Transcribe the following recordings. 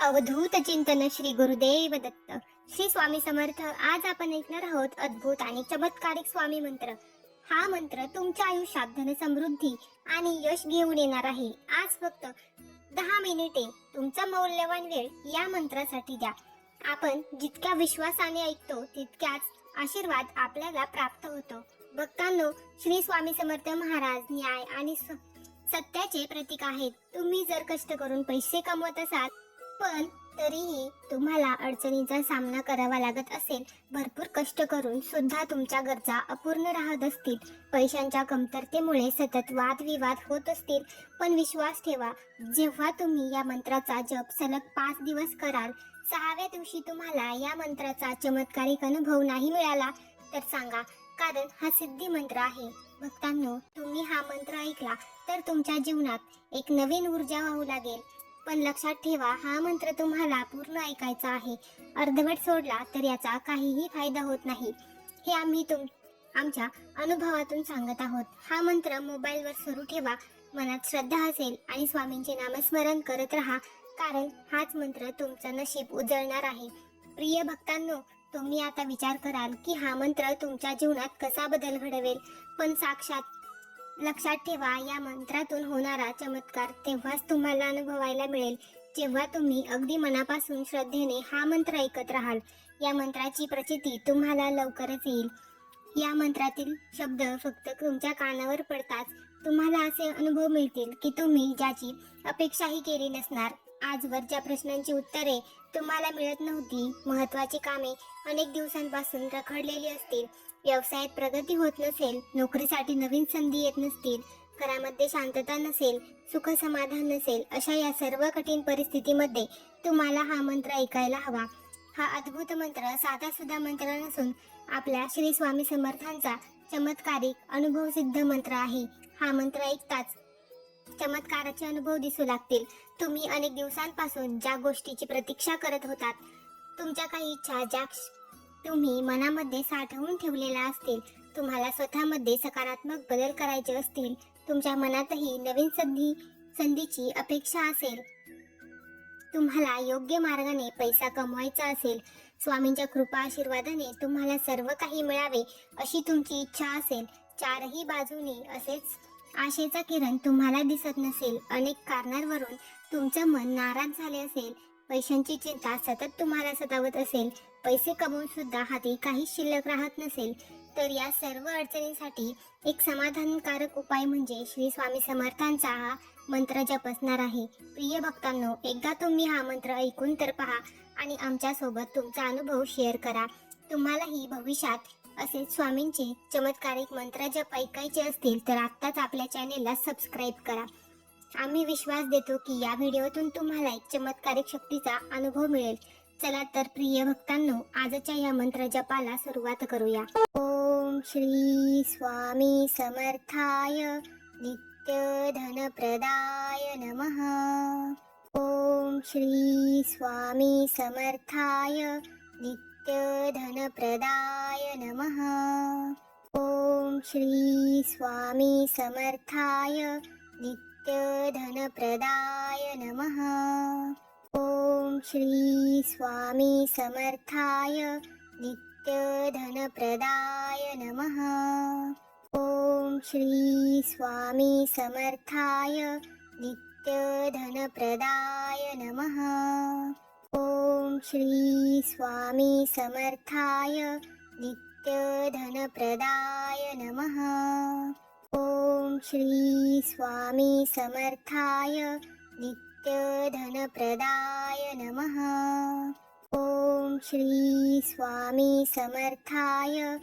अवधूत चिंतन श्री गुरुदेव दत्त. श्री स्वामी समर्थ. आज आपण ऐकणार आहोत अद्भुत आणि चमत्कारिक स्वामी मंत्र. हा मंत्र तुमच्या आयुष्यात धन समृद्धी आणि यश घेऊन येणार आहे. आज फक्त 10 मिनिटे तुमचा मौल्यवान वेळ या मंत्रासाठी द्या. आपण जितक्या विश्वासाने ऐकतो तितक्याच आशीर्वाद आपल्याला प्राप्त होतो. भक्तांनो, श्री स्वामी समर्थ महाराज न्याय आणि सत्याचे प्रतीक आहेत. तुम्ही जर कष्ट करून पैसे कमवत असाल पण तरीही तुम्हाला अडचणींचा सामना करावा लागत असेल, भरपूर कष्ट करून सुद्धा तुमच्या गरजा अपूर्ण राहत असतील, पैशांच्या कमतरतेमुळे सतत वादविवाद होत असतील, पण विश्वास ठेवा, जेव्हा तुम्ही या मंत्राचा जप सलग 5 दिवस कराल, 6व्या दिवशी तुम्हाला या मंत्राचा चमत्कारिक अनुभव नाही मिळाला तर सांगा, कारण हा सिद्धी मंत्र आहे. भक्तांनो, तुम्ही हा मंत्र ऐकला तर तुमच्या जीवनात एक नवीन ऊर्जा वाहू लागेल. पण लक्षात ठेवा, हा मंत्र तुम्हाला पूर्ण ऐकायचा आहे. अर्धवट सोडला तर याचा काहीही फायदा होत नाही. हे आम्ही आमच्या अनुभवातून सांगत आहोत. हा मंत्र मोबाईलवर सुरू ठेवा, मनात श्रद्धा असेल आणि स्वामींचे नामस्मरण करत राहा, कारण हाच मंत्र तुमचं नशीब उजळणार आहे. प्रिय भक्तांनो, तुम्ही आता विचार कराल की हा मंत्र तुमच्या जीवनात कसा बदल घडवेल, पण लक्षात ठेवा, या मंत्रातून होणारा चमत्कार तेव्हाच तुम्हाला अनुभवायला मिळेल जेव्हा तुम्ही अगदी मनापासून श्रद्धेने हा मंत्र ऐकत राहाल. या मंत्राची प्रचिती तुम्हाला लवकरच येईल. या मंत्रातील शब्द फक्त तुमच्या कानावर पडताच तुम्हाला असे अनुभव मिळतील की तुम्ही ज्याची अपेक्षाही केली नसणार. आजवर ज्या प्रश्नांची उत्तरे तुम्हाला मिळत नव्हती, महत्त्वाची कामे अनेक दिवसांपासून रखडलेली असतील, व्यवसायात प्रगती होत नसेल, नोकरीसाठी नवीन संधी येत नसतील, घरामध्ये शांतता नसेल, सुख समाधान नसेल, अशा या सर्व कठीण परिस्थितीमध्ये तुम्हाला हा मंत्र ऐकायला हवा. हा अद्भुत मंत्र साधा सुद्धा मंत्र नसून आपल्या श्री स्वामी समर्थांचा चमत्कारिक अनुभव सिद्ध मंत्र आहे. हा मंत्र ऐकताच चमत्काराचे अनुभव दिसू लागतील. तुम्ही अनेक दिवसांपासून ज्या गोष्टीची प्रतीक्षा करत होतात, तुमच्या काही इच्छा ज्या तुम्ही मनामध्ये साठवून ठेवलेल्या असतील, तुम्हाला स्वतःमध्ये सकारात्मक बदल करायचे असतील, तुमच्या मनातही नवीन संधीची अपेक्षा असेल, तुम्हाला योग्य मार्गाने पैसा कमवायचा असेल, स्वामींच्या कृपा आशीर्वादाने तुम्हाला सर्व काही मिळावे अशी तुमची इच्छा असेल, चारही बाजूने असेच आशेचा किरण तुम्हाला दिसत नसेल, अनेक कारणांवरून तुमचं मन नाराज झाले असेल, पैशांची चिंता सतत तुम्हाला सतावत असेल, पैसे कमवून सुद्धा हाती काही शिल्लक राहत नसेल, तर या सर्व अडचणींसाठी एक समाधानकारक उपाय म्हणजे श्री स्वामी समर्थांचा हा मंत्र जप असणार आहे. प्रिय भक्तांनो, एकदा तुम्ही हा मंत्र ऐकून तर पहा आणि आमच्या सोबत तुमचा अनुभव शेअर करा. तुम्हालाही भविष्यात असेच स्वामींचे चमत्कारिक मंत्र जप ऐकायचे असतील तर आत्ताच आपल्या चॅनेलला सबस्क्राईब करा. आम्ही विश्वास देतो की या व्हिडिओतून तुम्हाला एक चमत्कारिक शक्तीचा अनुभव मिळेल. चला तर प्रिय भक्तांनो, आजच्या या मंत्र जपाला सुरुवात करूया. ओम श्री स्वामी समर्थाय नित्य धन प्रदाय नमः. ओम श्री स्वामी समर्थाय नित्य धन प्रदाय नमः. ओम श्री स्वामी समर्थाय नित्य धन प्रदाय नमः. ओम श्री स्वामी समर्थाय नित्य धन प्रदाय नमः. ओम श्री स्वामी समर्थाय नित्य धन प्रदाय नमः. ओम श्री स्वामी समर्थाय नित्य धन प्रदाय नमः. ओम श्री स्वामी समर्थाय नित्य धन प्रदाय नमः. ओम श्री स्वामी समर्थाय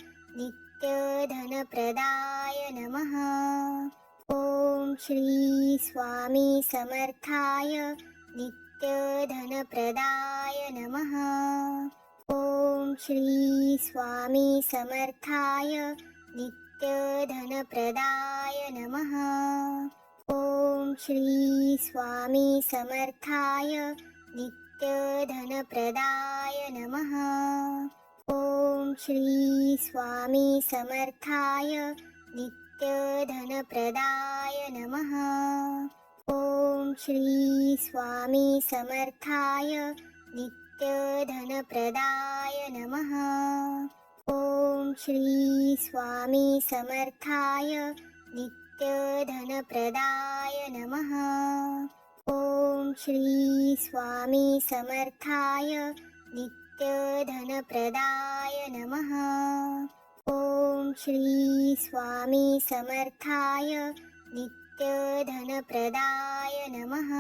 नित्य धन प्रदाय नमः. ओम श्री स्वामी समर्थाय नित्य धन प्रदाय नमः. ओम श्री स्वामी समर्थाय नित्य धन प्रदाय नमः. ओम श्री स्वामी समर्थाय नित्य धन प्रदाय नमः. ओम श्री स्वामी समर्थाय नित्य धन प्रदाय नमः. ओम श्री स्वामी समर्थाय नित्यधनप्रदाय नमः। ओम श्री स्वामी समर्थाय नित्यधनप्रदाय नमः। ओम श्री स्वामी समर्थाय नित्यधनप्रदाय नमः। ओम श्री स्वामी समर्थाय नित्यधनप्रदाय नमः।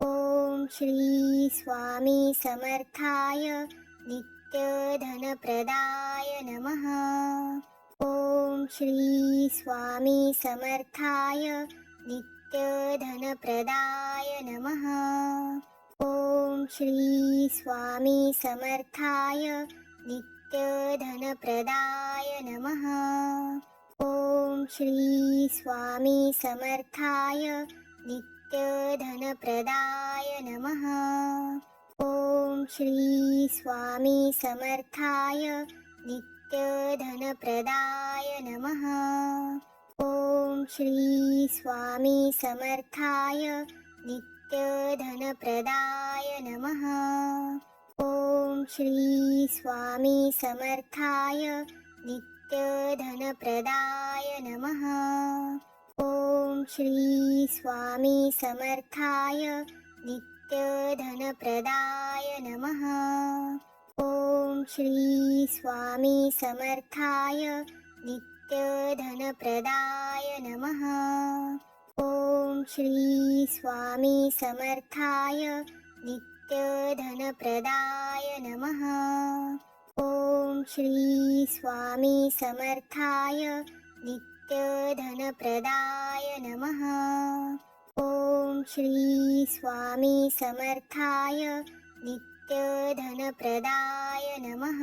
ओम श्री स्वामी समर्थाय नित्यधनप्रदाय नमः। ओम श्री स्वामी समर्थाय नित्यधनप्रदाय नमः। ओम श्री स्वामी समर्थाय नित्यधनप्रदाय नमः। ओम श्री स्वामी समर्थाय नित्यधनप्रदाय नमः। ओम श्री स्वामी समर्थाय नित्यधनप्रदाय नमः। ओम श्री स्वामी समर्थाय नित्यधनप्रदाय नमः। ओम श्री स्वामी समर्थाय नित्यधनप्रदाय नमः। ओम श्री स्वामी समर्थाय नित्यधनप्रदाय नमः। ओम श्री स्वामी समर्थाय नित्यधनप्रदाय नमः। ओम श्री स्वामी समर्थाय नित्यधनप्रदाय नमः। ओम श्री स्वामी समर्थाय नित्यधनप्रदाय नमः। ओम श्री स्वामी समर्थाय नित्यधनप्रदाय नमः।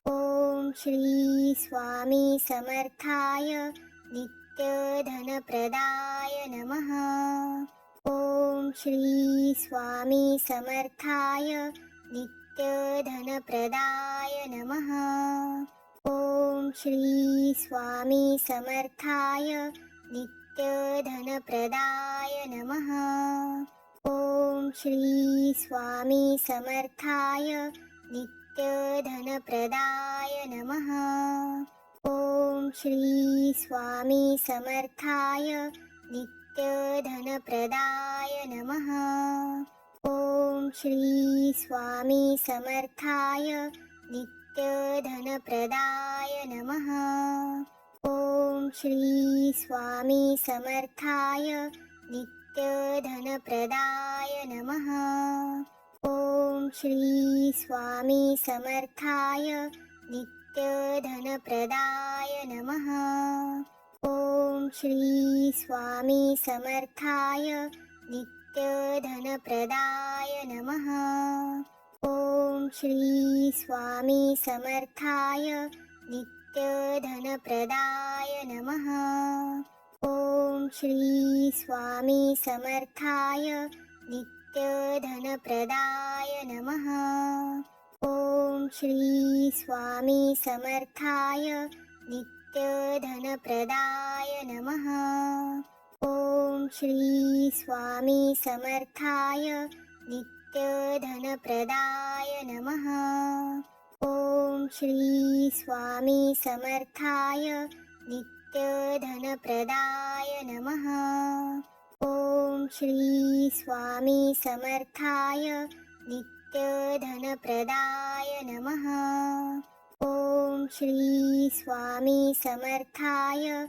ओम श्री स्वामी समर्थाय नित्यधनप्रदाय नमः। ओम श्री स्वामी समर्थाय नित्यधनप्रदाय नमः। ओम श्री स्वामी समर्थाय नित्यधनप्रदाय नमः। ओम श्री स्वामी समर्थाय नित्यधनप्रदाय नमः। ओम श्री स्वामी समर्थाय नित्यधनप्रदाय नमः। ओम श्री स्वामी समर्थाय नित्यधनप्रदाय नमः। ओम श्री स्वामी समर्थाय नित्यधनप्रदाय नमः। ओम श्री स्वामी समर्थाय नित्यधनप्रदाय नमः। ओम श्री स्वामी समर्थाय नित्यधनप्रदाय नमः। ओम श्री स्वामी समर्थाय नित्यधनप्रदाय नमः। ओम श्री स्वामी समर्थाय नित्यधनप्रदाय नमः। ओम श्री स्वामी समर्थाय नित्यधनप्रदाय नमः। ओम श्री स्वामी समर्थाय नित्यधनप्रदाय नमः। ओम श्री स्वामी समर्थाय नित्यधनप्रदाय नमः। ओम श्री स्वामी समर्थाय नित्यधनप्रदाय नमः। ओम श्री स्वामी समर्थाय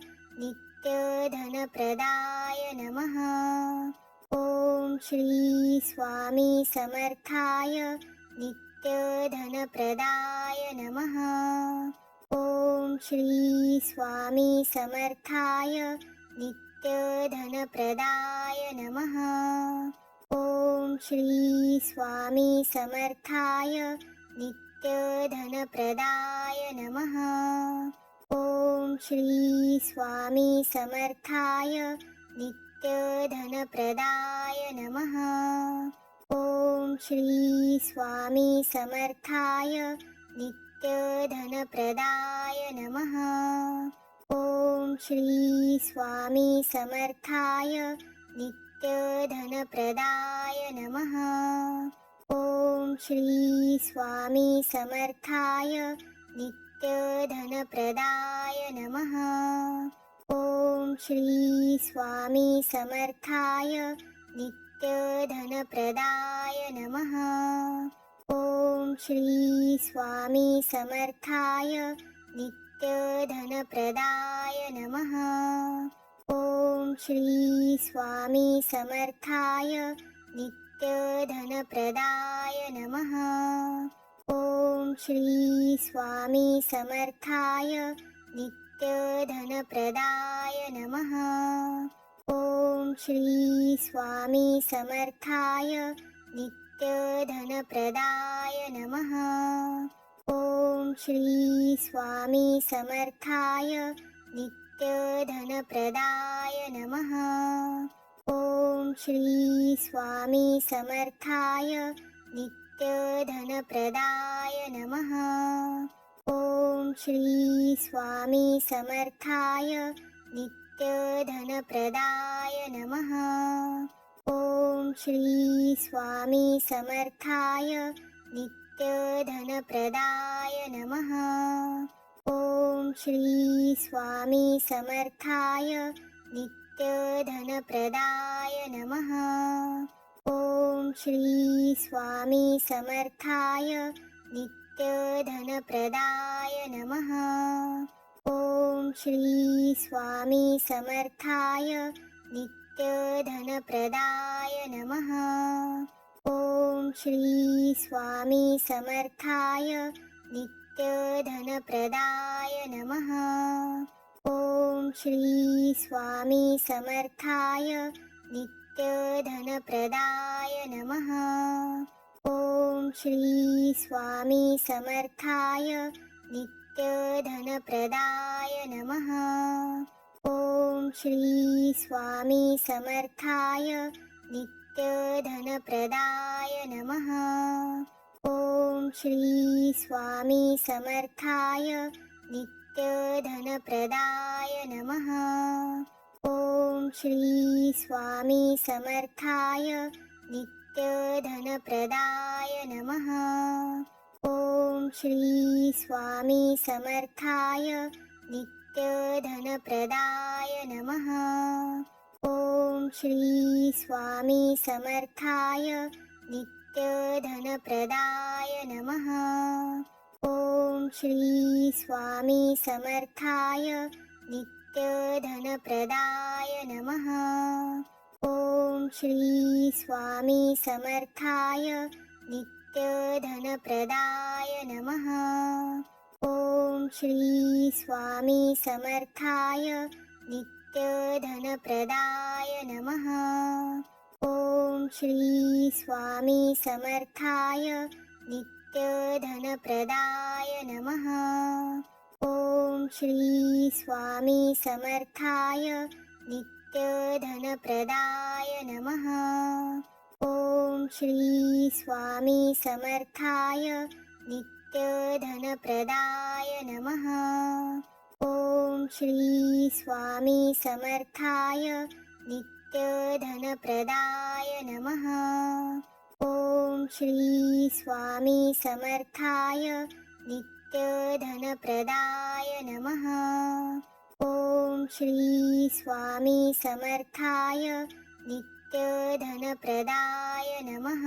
नित्यधनप्रदाय नमः। ओम श्री स्वामी समर्थाय नित्यधनप्रदाय नमः। ओम श्री स्वामी समर्थाय नित्यधनप्रदाय नमः। ओम श्री स्वामी समर्थाय नित्यधनप्रदाय नमः। ओम श्री स्वामी समर्थाय नित्यधनप्रदाय नमः। ओम श्री स्वामी समर्थाय नित्यधनप्रदाय नमः। ओम श्री स्वामी समर्थाय नित्यधनप्रदाय नमः। ॐ श्री स्वामी समर्थाय नित्यधनप्रदाय नमः। ॐ श्री स्वामी समर्थाय नित्यधनप्रदाय नमः। ॐ श्री स्वामी समर्थाय नित्यधनप्रदाय नमः। ॐ श्री स्वामी समर्थाय नित्यधनप्रदाय नमः। ॐ श्री स्वामी समर्थाय नित्यधनप्रदाय नमः। ॐ श्री स्वामी समर्थाय नित्यधनप्रदाय नमः। ॐ श्री स्वामी समर्थाय नित्यधनप्रदाय नमः। ॐ श्री स्वामी समर्थाय नित्यधनप्रदाय नमः। ॐ श्री स्वामी समर्थाय नित्यधनप्रदाय नमः। ॐ श्री स्वामी समर्थाय नित्यधनप्रदाय नमः। ॐ श्री स्वामी समर्थाय नित्यधनप्रदाय नमः। ॐ श्री स्वामी समर्थाय नित्यधनप्रदाय नमः। ॐ श्री स्वामी समर्थाय नित्यधनप्रदाय नमः। ॐ श्री स्वामी समर्थाय नित्यधनप्रदाय नमः। ॐ श्री स्वामी समर्थाय नित्यधनप्रदाय नमः। ॐ श्री स्वामी समर्थाय नित्यधनप्रदाय नमः। ॐ श्री स्वामी समर्थाय नित्यधनप्रदाय नमः। ॐ श्री स्वामी समर्थाय नित्यधनप्रदाय नमः। ॐ श्री स्वामी समर्थाय नित्यधनप्रदाय नमः। ॐ श्री स्वामी समर्थाय नित्यधनप्रदाय नमः। ॐ श्री स्वामी समर्थाय नित्यधनप्रदाय नमः। ॐ श्री स्वामी समर्थाय नित्यधनप्रदाय नमः। ॐ श्री स्वामी समर्थाय नित्यधनप्रदाय नमः। ॐ श्री स्वामी समर्थाय नित्यधनप्रदाय नमः। ॐ श्री स्वामी समर्थाय नित्यधनप्रदाय नमः। ॐ श्री स्वामी समर्थाय नित्यधनप्रदाय नमः। ॐ श्री स्वामी समर्थाय नित्यधनप्रदाय नमः। ॐ श्री स्वामी समर्थाय नित्यधनप्रदाय नमः। ॐ श्री स्वामी समर्थाय नित्यधनप्रदाय नमः। ॐ श्री स्वामी समर्थाय नित्यधनप्रदाय नमः।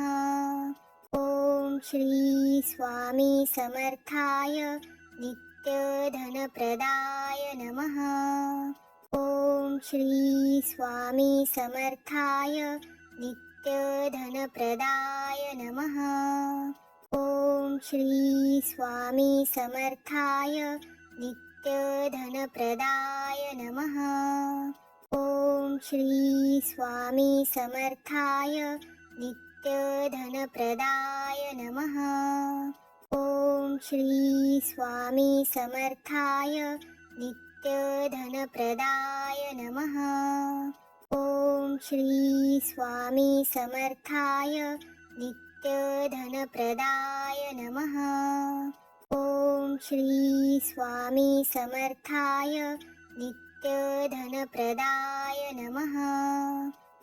ॐ श्री स्वामी समर्थाय नित्यधनप्रदाय नमः। ॐ श्री स्वामी समर्थाय नित्यधनप्रदाय नमः। ॐ श्री स्वामी समर्थाय नित्यधनप्रदाय नमः। ॐ श्री स्वामी समर्थाय नित्यधनप्रदाय नमः। ॐ श्री स्वामी समर्थाय नित्यधनप्रदाय नमः। ॐ श्री स्वामी समर्थाय नित्यधनप्रदाय नमः। ॐ श्री स्वामी समर्थाय नित्यधनप्रदाय नमः।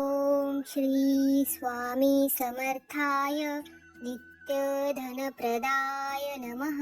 ओम श्री स्वामी समर्थाय नित्यधनप्रदाय नमः.